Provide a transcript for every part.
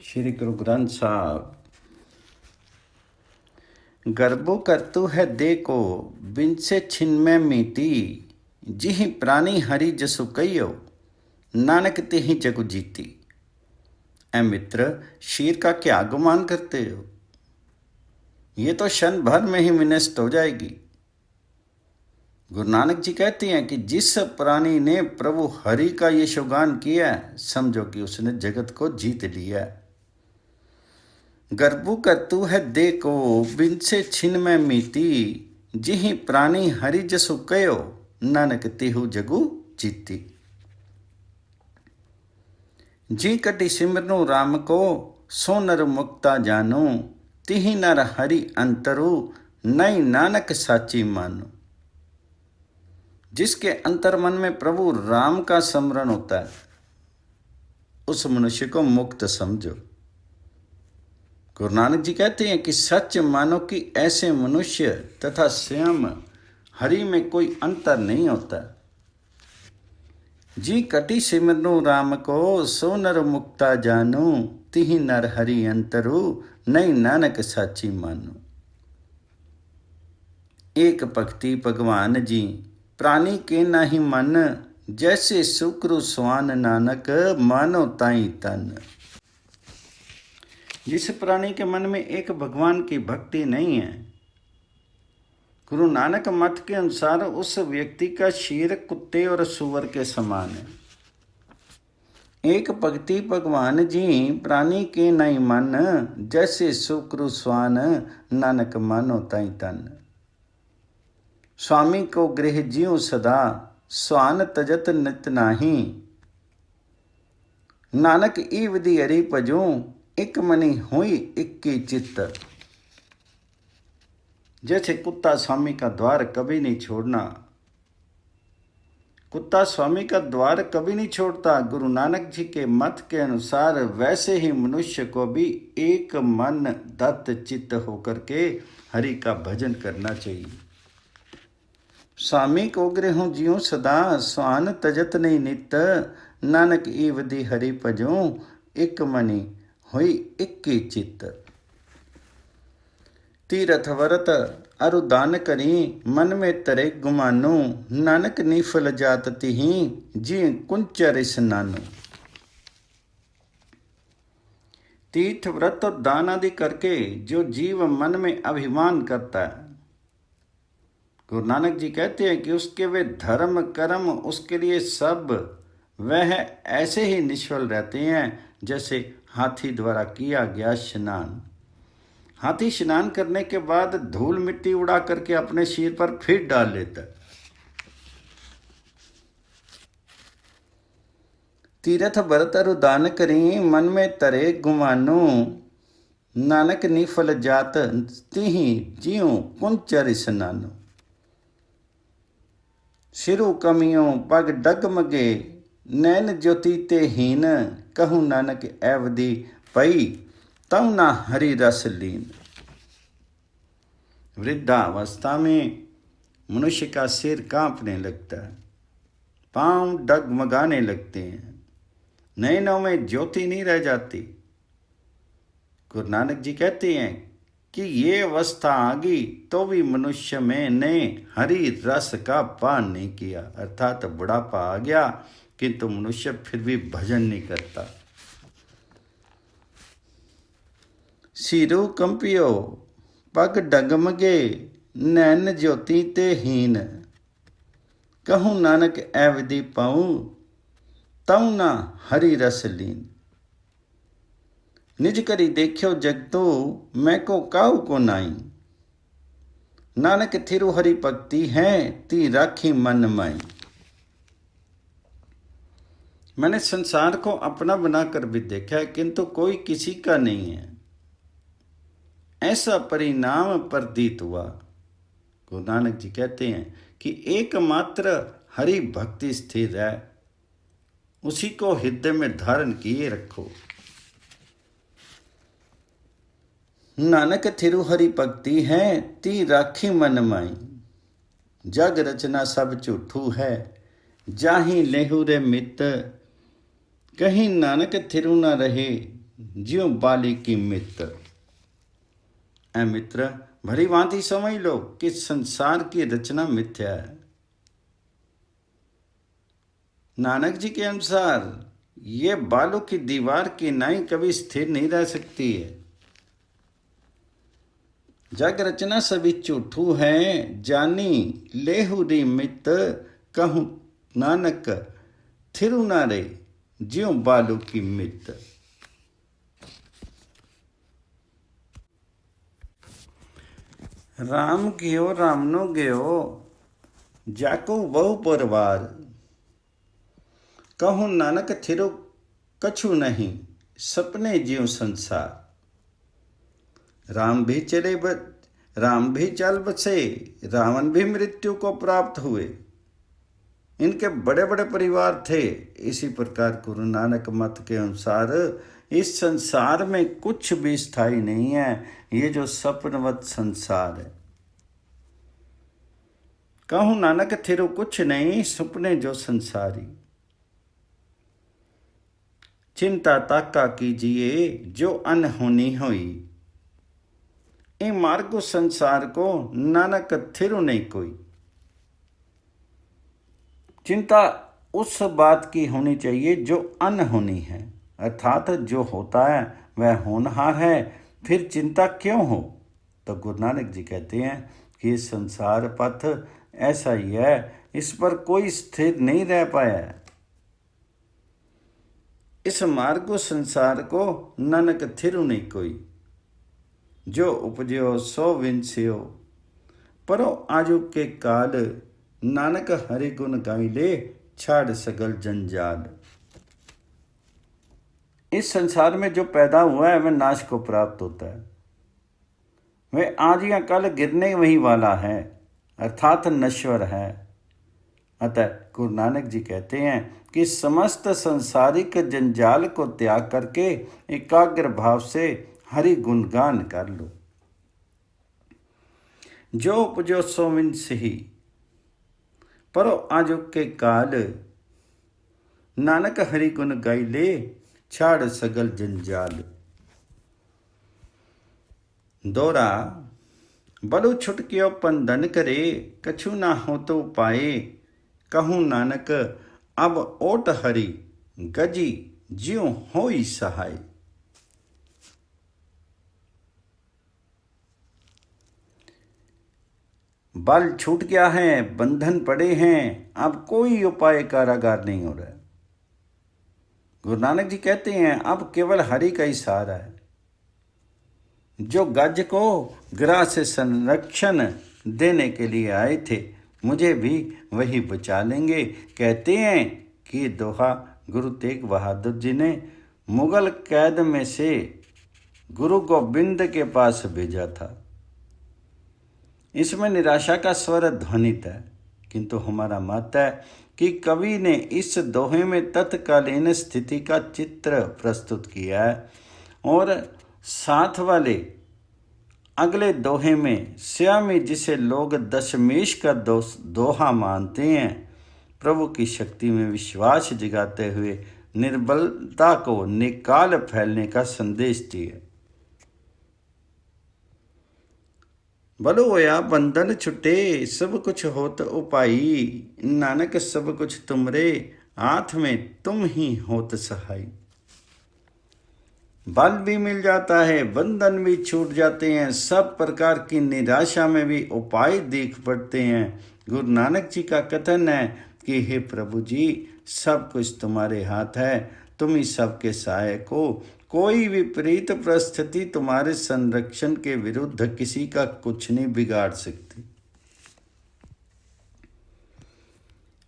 श्री गुरु ग्रंथ साहब। गर्भो करतु है दे को बिन से छिन्मय मीति, जिहि प्राणी हरि जसु कहियो नानक तिहि जगु जीती। ऐ मित्र, शीर का क्या गुमान करते हो? ये तो क्षण भर में ही विनष्ट हो जाएगी। गुरु नानक जी कहते हैं कि जिस प्राणी ने प्रभु हरि का यशोगान किया, समझो कि उसने जगत को जीत लिया। गर्भु करतु है दे को बिन से छिन्मय मीति, जिहि प्राणी हरि जसु कयो नानक तिहु जगु जीती। जी कटि सिमरनु राम को सो नर मुक्ता जानो, तिहि नर हरि अंतरु नई नानक साची मानो। जिसके अंतर मन में प्रभु राम का स्मरण होता है, उस मनुष्य को मुक्त समझो। गुरु नानक जी कहते हैं कि सच मानो कि ऐसे मनुष्य तथा स्वयं हरि में कोई अंतर नहीं होता। जी कटि सिमरनु राम को सो नर मुक्ता जानो, तिहि नर हरि अंतरु नई नानक साची मानो। एक भक्ति भगवान जी प्राणी के नाही मन, जैसे सुक्रु स्वान नानक मानो ताई तन। जिस प्राणी के मन में एक भगवान की भक्ति नहीं है, गुरु नानक मत के अनुसार उस व्यक्ति का शीर कुत्ते और सुअर के समान है। एक भक्ति भगवान जी प्राणी के नहीं मन, जैसे सुक्रु स्वान नानक मानो ताई तन। स्वामी को गृह जीव सदा, स्वान तजत नित नाही। नानक ई विधि हरि भजो, एक मनी हुई इक्की चित्त। जैसे कुत्ता स्वामी का द्वार कभी नहीं छोड़ना, कुत्ता स्वामी का द्वार कभी नहीं छोड़ता। गुरु नानक जी के मत के अनुसार वैसे ही मनुष्य को भी एक मन दत्त चित्त होकर के हरि का भजन करना चाहिए। स्वामी को गृह जियो सदा, स्वान तजत नहीं नित। नानक ई विधि हरि भजो, एक मनी हुई इक्की चित्त। तीरथ व्रत अरु दान करी, मन में तरे गुमानो। नानक निफल जात तिहि, जी कुंचर स्नानो। तीर्थ व्रत और दान आदि करके जो जीव मन में अभिमान करता है, गुरु नानक जी कहते हैं कि उसके वे धर्म कर्म उसके लिए सब वह ऐसे ही निष्फल रहते हैं जैसे हाथी द्वारा किया गया स्नान। हाथी स्नान करने के बाद धूल मिट्टी उड़ा करके अपने सिर पर फिर डाल लेता है। तीरथ व्रत अरु दान करी, मन में तरे गुमानो। नानक निफल जात तिहि, जियो कुंचर स्नानो। सिरु कमियों पग डगमगे, नैन ज्योति ते हीन। कहूँ नानक ऐवदी पई, तव ना हरि रस लीन। वृद्धावस्था में मनुष्य का सिर कांपने लगता है, पांव डगमगाने लगते हैं, नैनों में ज्योति नहीं रह जाती। गुरु नानक जी कहते हैं कि ये अवस्था आ गई तो भी मनुष्य में ने हरि रस का पान नहीं किया, अर्थात बुढ़ापा आ गया किंतु मनुष्य फिर भी भजन नहीं करता। सिरु कंपियो पग डगमगे, नैन ज्योति ते हीन। कहूँ नानक ऐवदी पाऊँ, तऊ ना हरि रस लीन। निज करी देखियो जगतो, मैं को काहू को नाई। नानक थिरु हरि भक्ति है, ती राखी मन माई। मैंने संसार को अपना बनाकर भी देखा है, किंतु कोई किसी का नहीं है, ऐसा परिणाम प्रतीत हुआ। गुरु नानक जी कहते हैं कि एकमात्र हरि भक्ति स्थिर है, उसी को हृदय में धारण किए रखो। नानक थिरु हरि भक्ति है, ती राखी मन माई। जग रचना सब झूठू है, जाहि लेहु रे मित। कहीं नानक थिरु न रहे, ज्यों बाली की मित्र। ऐ मित्र, भली भांति समझ लो कि संसार की रचना मिथ्या है। नानक जी के अनुसार ये बालों की दीवार की नाई कभी स्थिर नहीं रह सकती है। जग रचना सभी झूठू है, जानी लेहु री मित कहूँ नानक थिरु ना रे ज्यों बालू की मित। राम गयो रामनो गयो जाको बहु परवार, कहूँ नानक थिरो कछु नहीं सपने ज्यों संसार। राम भी चल बसे, रावण भी मृत्यु को प्राप्त हुए। इनके बड़े बड़े परिवार थे। इसी प्रकार गुरु नानक मत के अनुसार इस संसार में कुछ भी स्थायी नहीं है। ये जो सपनवत संसार है, कहूँ नानक थिरो कुछ नहीं सपने जो संसारी। चिंता ताका कीजिए जो अनहोनी हुई, इन मार्ग संसार को नानक थिरु नहीं कोई। चिंता उस बात की होनी चाहिए जो अनहोनी है, अर्थात जो होता है वह होनहार है, फिर चिंता क्यों हो। तो गुरु नानक जी कहते हैं कि संसार पथ ऐसा ही है, इस पर कोई स्थिर नहीं रह पाया है। इस मार्ग संसार को नानक थिरु नहीं कोई, जो उपजो सो विनस्यो परो आजू के काल, नानक हरि गुण गाई ले छाड़ सगल जंजाल। इस संसार में जो पैदा हुआ है वह नाश को प्राप्त होता है, वह आज या कल गिरने वही वाला है, अर्थात नश्वर है। अतः गुरु नानक जी कहते हैं कि समस्त संसारिक जंजाल को त्याग करके एकाग्र भाव से हरि गुणगान कर लो। जो उपजो सो विनसहि परो आजो के काल, नानक हरि गुण गाई ले छाड़ सगल जंजाल। दोरा बलु छुटकियो पंदन करे, कछु ना हो तो पाए, कहूँ नानक अब ओट हरि गजी ज्यों होई सहाय। बल छूट गया है, बंधन पड़े हैं, अब कोई उपाय कारागार नहीं हो रहा है। गुरु नानक जी कहते हैं अब केवल हरि का ही सहारा है। जो गज को ग्रह से संरक्षण देने के लिए आए थे, मुझे भी वही बचा लेंगे। कहते हैं कि दोहा गुरु तेग बहादुर जी ने मुगल कैद में से गुरु गोविंद के पास भेजा था। इसमें निराशा का स्वर ध्वनित है, किंतु हमारा मत है कि कवि ने इस दोहे में तत्कालीन स्थिति का चित्र प्रस्तुत किया है, और साथ वाले अगले दोहे में श्यामी, जिसे लोग दशमेश का दोहा मानते हैं, प्रभु की शक्ति में विश्वास जगाते हुए निर्बलता को निकाल फैलने का संदेश दिए। बलो होया बंधन छुटे, सब कुछ होत उपाई, नानक सब कुछ तुमरे हाथ में तुम ही होत सहाय। बल भी मिल जाता है, बंधन भी छूट जाते हैं, सब प्रकार की निराशा में भी उपाय दिख पड़ते हैं। गुरु नानक जी का कथन है कि हे प्रभु जी, सब कुछ तुम्हारे हाथ है, तुम ही सबके सहायक हो। कोई विपरीत परिस्थिति तुम्हारे संरक्षण के विरुद्ध किसी का कुछ नहीं बिगाड़ सकती।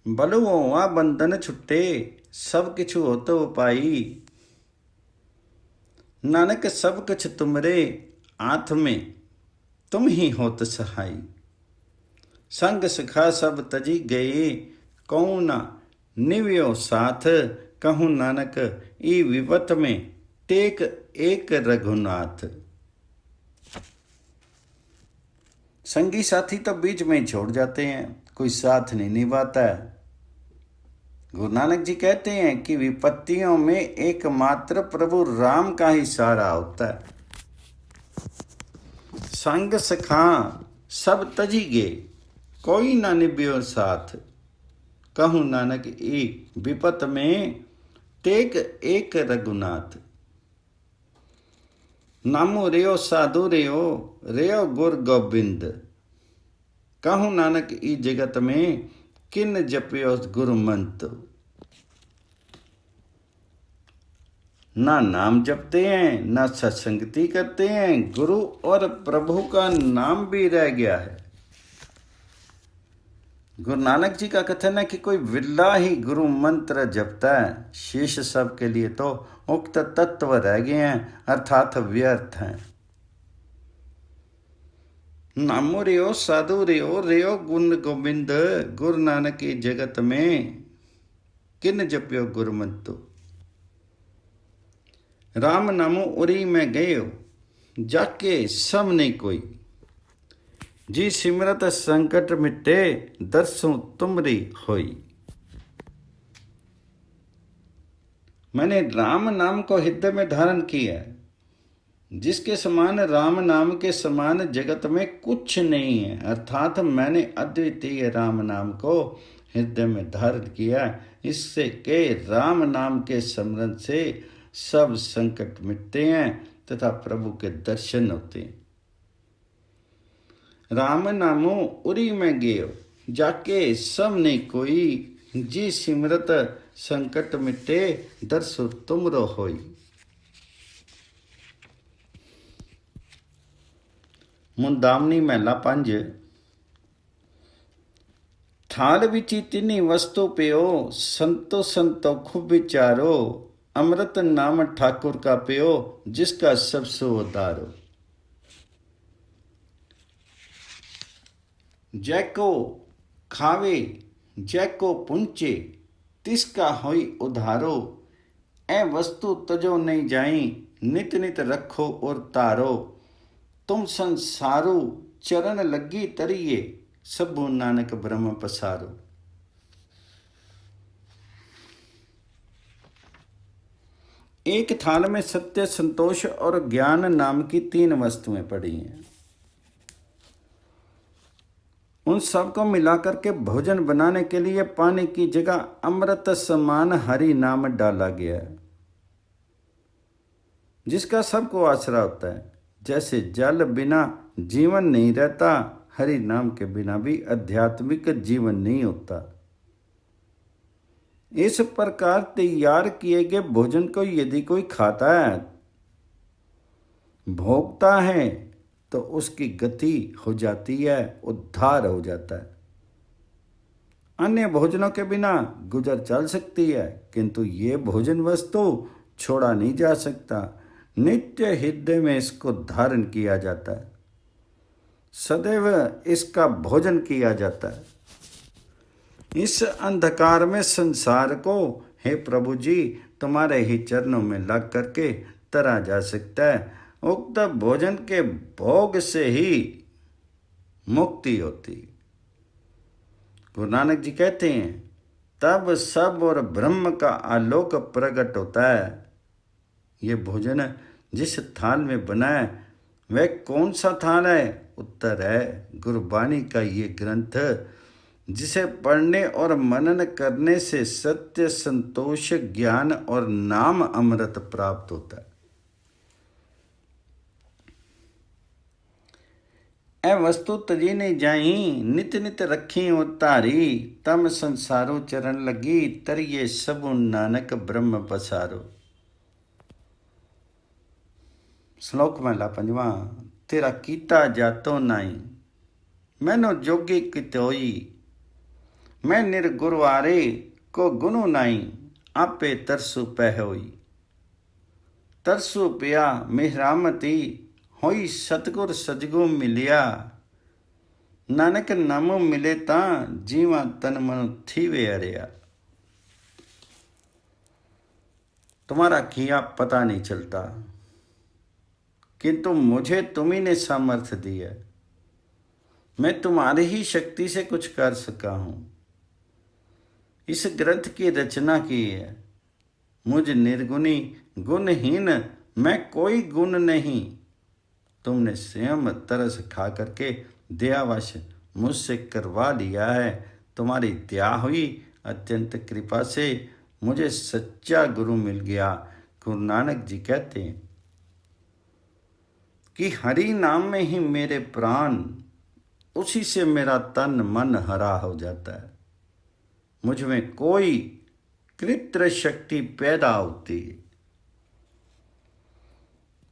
बलु हुआ बंधन छुट्टे, सब किछु होत उपाई, नानक सब कुछ तुमरे हाथ में तुम ही होत सहाय। संग सखा सब तजी गए, कौन निव्यो साथ, कहूँ नानक ई विपत में टेक एक रघुनाथ। संगी साथी तो बीच में ही छोड़ जाते हैं, कोई साथ नहीं निभाता है। गुरु नानक जी कहते हैं कि विपत्तियों में एकमात्र प्रभु राम का ही सहारा होता है। संग सखा सब तजी गे, कोई ना निभ्यो साथ। कहूँ नानक एक विपत में टेक एक रघुनाथ। नामो रेयो साधु रेयो गुर गोबिंद। कहूँ नानक ई जगत में किन जपियो गुरु मंत्र। ना नाम जपते हैं ना सत्संगति करते हैं, गुरु और प्रभु का नाम भी रह गया है। गुरु नानक जी का कथन है कि कोई विरला ही गुरु मंत्र जपता है, शेष सब के लिए तो उक्त तत्व रह गए हैं, अर्थात व्यर्थ हैं। नामो रेयो साधु रेयो गुण गोविंद। गुरु नानक की जगत में किन जपियो गुरु मंत्र। राम नामो उरी में गयो, जाके सब नहीं कोई। जी सिमरत संकट मिटे, दर्शों तुमरी होई। मैंने राम नाम को हृदय में धारण किया, जिसके समान राम नाम के समान जगत में कुछ नहीं है, अर्थात मैंने अद्वितीय राम नाम को हृदय में धारण किया। इससे के राम नाम के स्मरण से सब संकट मिटते हैं तथा प्रभु के दर्शन होते हैं। राम नामो उरी में गयो, जाके सब ने कोई। जी सिमरत संकट मिटे, दर्शो तुमरो होई। मुंदावनी महला 5। थाल विची तिनी वस्तु पियो, संतो संतो खूब विचारो। अमृत नाम ठाकुर का पियो, जिसका सब सो उदारो। जैको खावे जैको पुंचे, तिसका होई उधारो। ए वस्तु तजो नहीं जाई, नित नित रखो और तारो। तुम संसारो चरण लगी तरिए, सबू नानक ब्रह्म पसारो। एक थाल में सत्य, संतोष और ज्ञान नाम की 3 वस्तुएं पड़ी हैं। उन सबको मिलाकर के भोजन बनाने के लिए पानी की जगह अमृत समान हरि नाम डाला गया है, जिसका सबको आसरा होता है। जैसे जल बिना जीवन नहीं रहता, हरि नाम के बिना भी आध्यात्मिक जीवन नहीं होता। इस प्रकार तैयार किए गए भोजन को यदि कोई खाता है, भोगता है, तो उसकी गति हो जाती है, उद्धार हो जाता है। अन्य भोजनों के बिना गुजर चल सकती है, किंतु ये भोजन वस्तु छोड़ा नहीं जा सकता। नित्य हृदय में इसको धारण किया जाता है, सदैव इसका भोजन किया जाता है। इस अंधकार में संसार को हे प्रभु जी तुम्हारे ही चरणों में लग करके तरा जा सकता है। उक्त भोजन के भोग से ही मुक्ति होती। गुरु नानक जी कहते हैं, तब सब और ब्रह्म का आलोक प्रकट होता है। ये भोजन जिस थाल में बना है वह कौन सा थाल है? उत्तर है गुरबाणी का ये ग्रंथ, जिसे पढ़ने और मनन करने से सत्य, संतोष, ज्ञान और नाम अमृत प्राप्त होता है। ए वस्तु तजी नहीं जाई, नित नित रखी उतारी। तम संसारो चरण लगी, तरिए सबु नानक ब्रह्म पसारो। श्लोक महला 5। तेरा कीता जातो नाई, मैनो जोगी कितोई। मैं निर्गुरवारे को गुनु नाई, आपे तरसु पहोई। तरसु पिया मिहरामती, होई सतगुर सजगु मिलिया। नानक नामो मिले तां, जीवा तन मन थीवे अरिया। तुम्हारा किया पता नहीं चलता, किंतु मुझे तुम्ही ने सामर्थ्य दिया। मैं तुम्हारी ही शक्ति से कुछ कर सका हूं। इस ग्रंथ की रचना की है। मुझ निर्गुणी गुणहीन मैं कोई गुण नहीं। तुमने स्वयं तरस खा करके दयावश मुझसे करवा लिया है। तुम्हारी दया हुई, अत्यंत कृपा से मुझे सच्चा गुरु मिल गया। गुरु नानक जी कहते हैं कि हरि नाम में ही मेरे प्राण, उसी से मेरा तन मन हरा हो जाता है। मुझ में कोई कृत्र शक्ति पैदा होती है।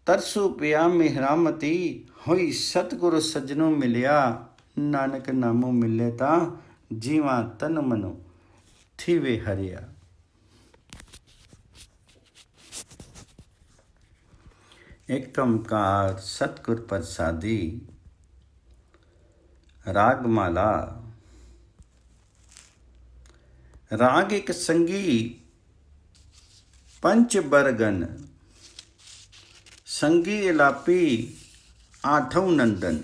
तरसु पिया मिहरामती होई सतगुरु सजनों मिलिया। नानक नामों मिले ता जीवा तन मनो थी वे हरिया। एकमकार सतगुर प्रसादी। रागमाला। राग एक संगी पंच बरगन, संगी इलापी आठव नंदन।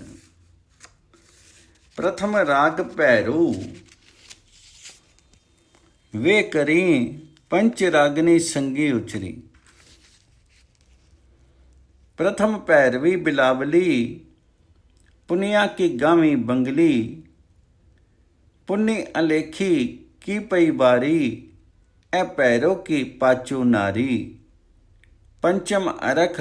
प्रथम राग भैरू, वे करी पंच रागनी संगी उचरी। प्रथम भैरवी बिलावली, पुनिया की गावी बंगली। पुण्य अलेखी की पई बारी, ए पैरों की पाचू नारी। पंचम अरख,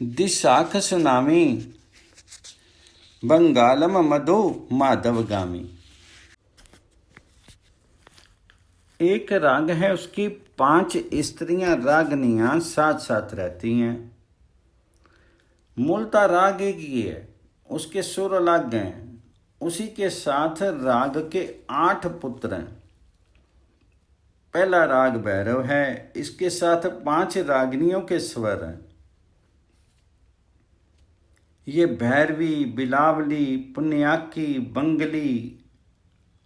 दिशाख सुनामी। बंगालम मधु माधव गामी। एक राग है, उसकी 5 स्त्रियां रागनियां साथ साथ रहती हैं। मूलता राग एक ही है, उसके सुर अलग हैं। उसी के साथ राग के 8 पुत्र हैं। पहला राग भैरव है, इसके साथ 5 रागनियों के स्वर हैं। ये भैरवी, बिलावली, पुण्याकी, बंगली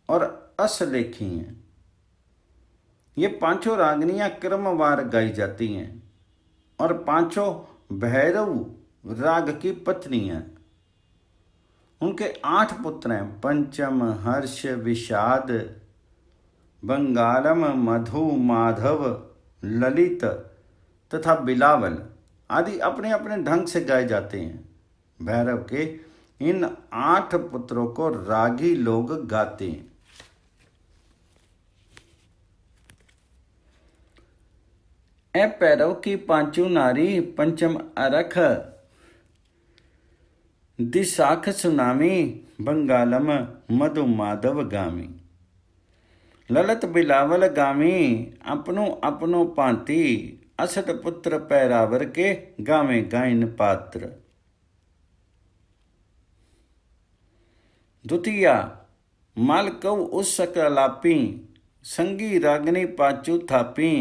और असलेखी हैं। ये 5 रागनियां क्रमवार गाई जाती हैं और 5 भैरव राग की पत्नियां। उनके 8 पुत्र हैं, पंचम, हर्ष, विषाद, बंगालम, मधु, माधव, ललित तथा बिलावल आदि अपने अपने ढंग से गाए जाते हैं। भैरव के इन 8 पुत्रों को रागी लोग गाते हैं। ए पैरव की पांचू नारी, पंचम अरख, दिशाख सुनामी। बंगालम मधु माधव गामी। ललत बिलावल गामी, अपनो अपनो पांति। असत पुत्र पैरावर के, गावे गायन पात्र। द्वितीया मालकव उस सकलापी। संगी रागनी पाचू थापी।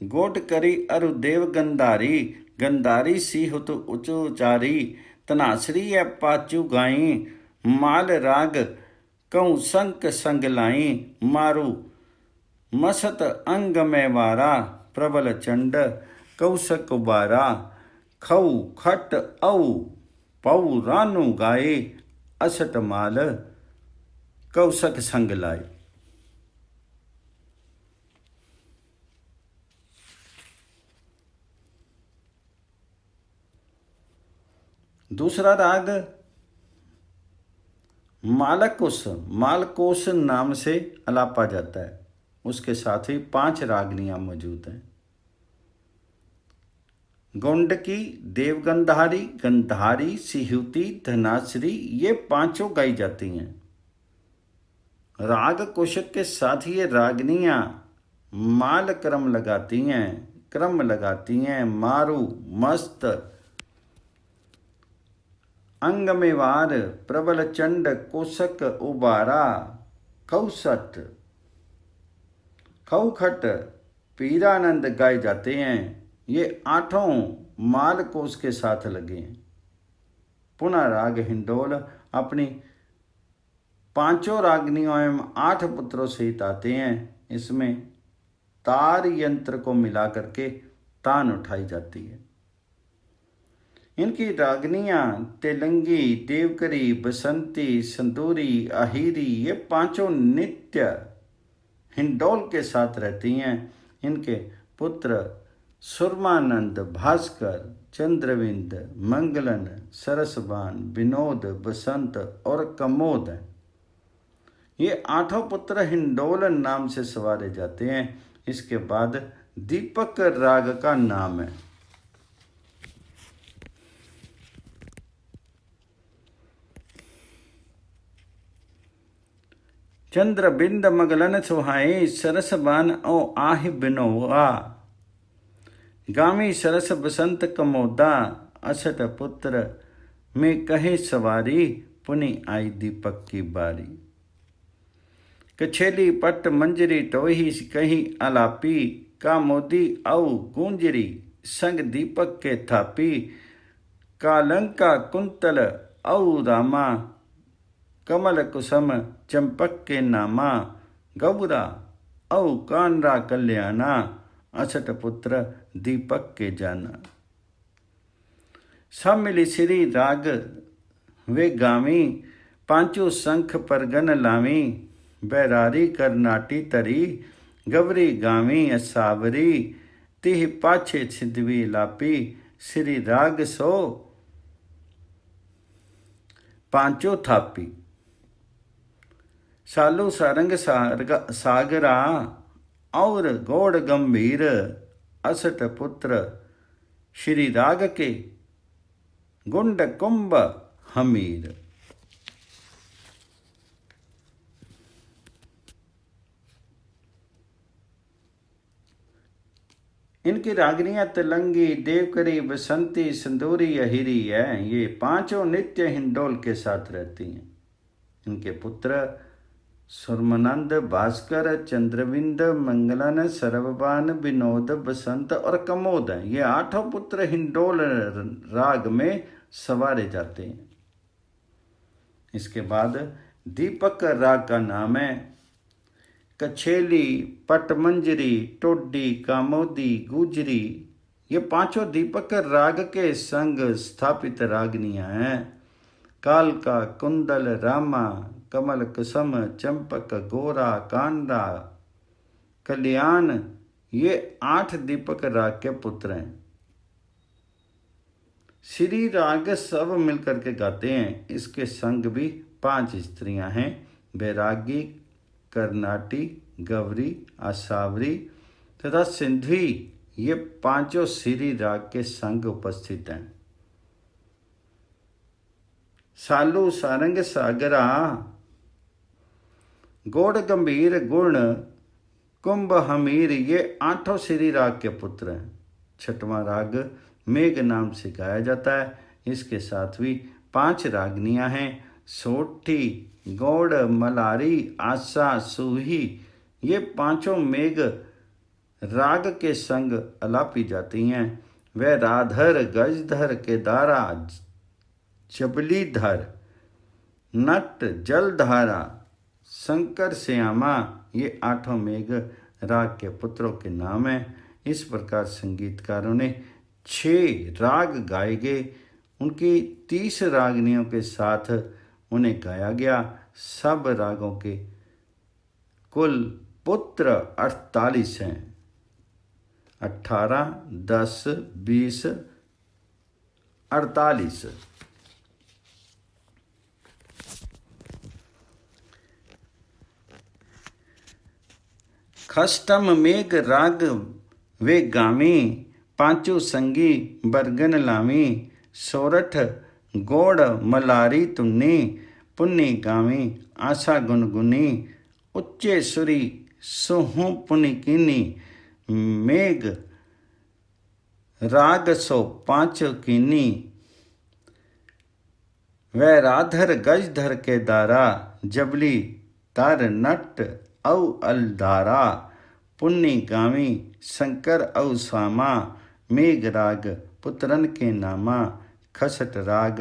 गोट करी अरुदेव गंधारी। गंधारी सीहुत उचोचारी। तनासरी है पाचू गाई। माल राग कऊ संक संग लाई। मारू मसत अंग में वारा। प्रबल चंड कौशक बारा। खऊ खट औ पऊ रानु गाए। असट माल कौशक संग लाए। दूसरा राग मालकोस, मालकोस नाम से अलापा जाता है। उसके साथ ही 5 रागनियां मौजूद हैं। गौंडकी, देवगंधारी, गंधारी, सिहुती, धनाश्री, ये 5 गाई जाती हैं। राग कोशक के साथ ये रागनियां माल क्रम लगाती हैं। मारू, मस्त, अंग में वार, प्रबल चंड, कोशक उबारा, कौसट, खौखट, पीरानंद गाए जाते हैं। ये 8 माल कोश के साथ लगे हैं। पुनः राग हिंडोल अपनी 5 रागनियों एवं 8 पुत्रों सहित आते हैं। इसमें तार यंत्र को मिला करके तान उठाई जाती है। इनकी रागनियाँ तेलंगी, देवकरी, बसंती, संतूरी, आहिरी ये पांचों नित्य हिंडोल के साथ रहती हैं। इनके पुत्र सुरमानंद, भास्कर, चंद्रविंद, मंगलन, सरसबान, विनोद, बसंत और कमोद हैं। ये आठों पुत्र हिंडोल नाम से सवारे जाते हैं। इसके बाद दीपक राग का नाम है। चंद्र बिंद मगलन सुहाई, सरसबान ओ आहि बिनोआ, गामी सरस बसंत कमोदा, असठ पुत्र में कहे सवारी, पुनि आई दीपक की बारी। कछेली पट मंजरी टोही कहीं आलापी, कामोदी औ गूंजरी, संग दीपक के थापी, कालंका कुंतल औ रामा, कमल कुसम चंपक के नामा, गौरा औ कानरा कल्याणा, असठ पुत्र दीपक के जाना। सब मिली श्री राग वे गामी, पांचों शंख परगन लामी, बैरारी करनाटी तरी, गवरी गामी असावरी, तिह पाछे छिदवी लापी, श्री राग सो पांचों थापी। सालू सारंग सागरा और गौड़ गंभीर, असठ पुत्र श्री राग के गुंड कुंभ हमीर। इनकी रागनियाँ तिलंगी, देवकरी, बसंती, संदूरी, अहिरी है। ये पांचों नित्य हिंडोल के साथ रहती हैं। इनके पुत्र सुरमानंद, भास्कर, चंद्रविंद, मंगलन, सरवबान, विनोद, बसंत और कमोद हैं। ये आठों पुत्र हिंडोल राग में सवारे जाते हैं। इसके बाद दीपक राग का नाम है। कछेली, पटमंजरी, टोडी, कामोदी, गुजरी ये पांचों दीपक राग के संग स्थापित रागनियां हैं। कालका, कुंदल, रामा, कमल कुसम, चंपक, गोरा, कांडा, कल्याण ये 8 दीपक राग के पुत्र हैं। श्री राग सब मिलकर के गाते हैं। इसके संग भी 5 स्त्रियां हैं। बैरागी, कर्नाटी, गौरी, आसावरी तथा सिंधवी ये पांचों श्री राग के संग उपस्थित हैं। सालू सारंग सागरा, गौड़ गंभीर, गुण कुंभ हमीर ये 8 श्री राग के पुत्र हैं। छठवां राग मेघ नाम से गाया जाता है। इसके साथ भी 5 रागनियां हैं। सोठी, गौड़, मलारी, आशा, सूही ये पांचों मेघ राग के संग अलापी जाती हैं। वह राधर, गजधर, केदारा, जबलीधर, नट, जलधारा, शंकर, श्यामा ये 8 मेघ राग के पुत्रों के नाम हैं। इस प्रकार संगीतकारों ने 6 राग गाए गए। उनकी 30 रागनियों के साथ उन्हें गाया गया। सब रागों के कुल पुत्र 48 हैं। 18, 10, 20, 48। खष्टम मेघ राग वे गामी, पांचों संगी बरगन लामी, सोरठ गौड़ मलारी तुन्नी, पुन्नी गामी आशा गुनगुनी, उच्चे सुरी सोहू पुनिकिनी, मेघ राग सो 5 कीनी, वह राधर गजधर के दारा, जबली तार नट औ अलधारा, पुन्नी गामी शंकर औ सामा, मेघ राग पुत्रन के नामा, खसट राग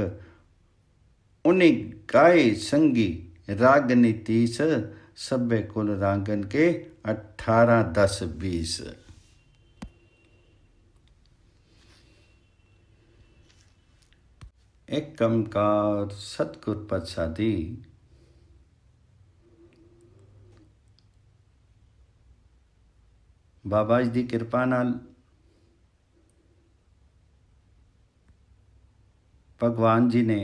उन्हीं गाय संगी, राग नीतीश सभ्य कुल रागन के 18, 10, 20। ਇੱਕ ਓਂਕਾਰ ਸਤਿਗੁਰ ਪ੍ਰਸਾਦੀ। ਬਾਬਾ ਜੀ ਦੀ ਕਿਰਪਾ ਨਾਲ ਭਗਵਾਨ ਜੀ ਨੇ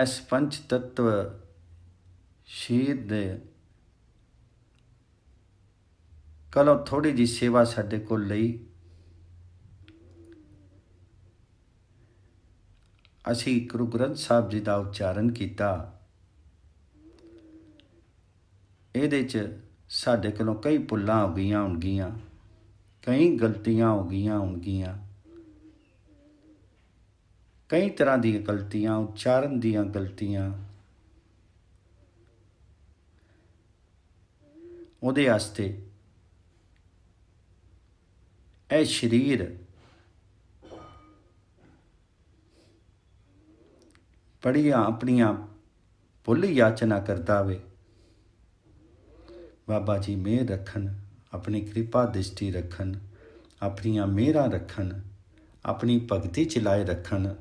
ਇਸ ਪੰਚ ਤੱਤਵ ਸ਼ਹੀਦ ਦੇ ਕੋਲੋਂ ਥੋੜ੍ਹੀ ਜਿਹੀ ਸੇਵਾ ਸਾਡੇ ਕੋਲ ਲਈ। ਅਸੀਂ ਗੁਰੂ ਗ੍ਰੰਥ ਸਾਹਿਬ ਜੀ ਦਾ ਉਚਾਰਨ ਕੀਤਾ। ਇਹਦੇ 'ਚ ਸਾਡੇ ਕੋਲੋਂ ਕਈ ਭੁੱਲਾਂ ਹੋ ਗਈਆਂ ਹੋਣਗੀਆਂ, ਕਈ ਗਲਤੀਆਂ ਹੋ ਗਈਆਂ ਹੋਣਗੀਆਂ, ਕਈ ਤਰ੍ਹਾਂ ਦੀਆਂ ਗਲਤੀਆਂ, ਉਚਾਰਨ ਦੀਆਂ ਗਲਤੀਆਂ। ਉਹਦੇ ਵਾਸਤੇ ਇਹ ਸਰੀਰ ਬੜੀਆਂ ਆਪਣੀਆਂ ਭੁੱਲ ਯਾਚਨਾ ਕਰਦਾ ਵੇ। ਬਾਬਾ ਜੀ ਮਿਹਰ ਰੱਖਣ, ਆਪਣੀ ਕਿਰਪਾ ਦ੍ਰਿਸ਼ਟੀ ਰੱਖਣ, ਆਪਣੀਆਂ ਮਿਹਰਾਂ ਰੱਖਣ, ਆਪਣੀ ਭਗਤੀ ਚਲਾਏ ਰੱਖਣ।